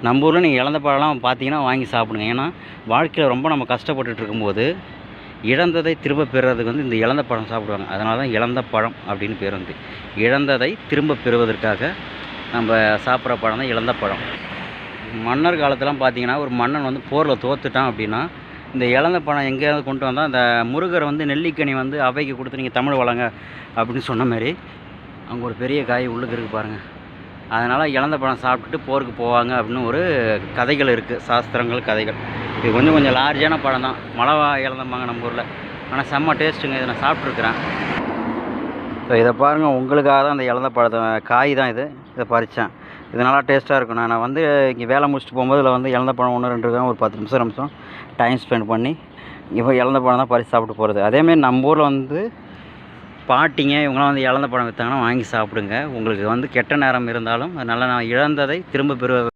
நம்ம ஊரில் நீங்கள் இழந்த பழம்லாம் பார்த்தீங்கன்னா வாங்கி சாப்பிடுங்க. ஏன்னா வாழ்க்கையில் ரொம்ப நம்ம கஷ்டப்பட்டுட்டு இருக்கும்போது இழந்ததை திரும்ப பெறுறதுக்கு வந்து இந்த இழந்த பழம் சாப்பிடுவாங்க. அதனால தான் இழந்த பழம் அப்படின்னு பேர் வந்து. இழந்ததை திரும்ப பெறுவதற்காக நம்ம சாப்பிட்ற பழம் தான் இழந்த பழம். மன்னர் காலத்துலாம் பார்த்தீங்கன்னா ஒரு மன்னன் வந்து போரில் தோத்துட்டான் அப்படின்னா இந்த இழந்த பழம் எங்கேயாவது கொண்டு வந்தால் அந்த முருகர் வந்து நெல்லிக்கனி வந்து அவைக்கு கொடுத்து நீங்கள் தமிழ் வளங்க அப்படின்னு சொன்ன மாதிரி அங்கே ஒரு பெரிய காய் உள்ளுக்கு இருக்குது பாருங்கள். அதனால் இழந்த பழம் சாப்பிட்டுட்டு போருக்கு போவாங்க அப்படின்னு ஒரு கதைகள் இருக்குது, சாஸ்திரங்கள் கதைகள். இது கொஞ்சம் லார்ஜான பழம் தான், மலவா இழந்தம்பாங்க நம்ம ஊரில். ஆனால் செம்ம டேஸ்ட்டுங்க, இதை நான் சாப்பிட்ருக்குறேன். ஸோ இதை பாருங்கள், உங்களுக்காக தான் அந்த இழந்த பழத்தை காய் தான் இது. இதை பறித்தேன். இது நல்லா டேஸ்ட்டாக இருக்கும். நான் வந்து இங்கே வேலை முடிச்சுட்டு போகும்போது இதில் வந்து இழந்த பழம் 1-2 கிராம் ஒரு 10 நிமிஷம் டைம் ஸ்பெண்ட் பண்ணி இப்போ இழந்த பழம் தான் பறித்து சாப்பிட்டு போகிறது. அதேமாரி நம்ம ஊரில் வந்து பாட்டிங்க இவங்களாம் வந்து இழந்த பழம் விற்றாங்கன்னா வாங்கி சாப்பிடுங்க. உங்களுக்கு வந்து கெட்ட நேரம் இருந்தாலும் அதனால் நான் இழந்ததை திரும்ப பெறுவது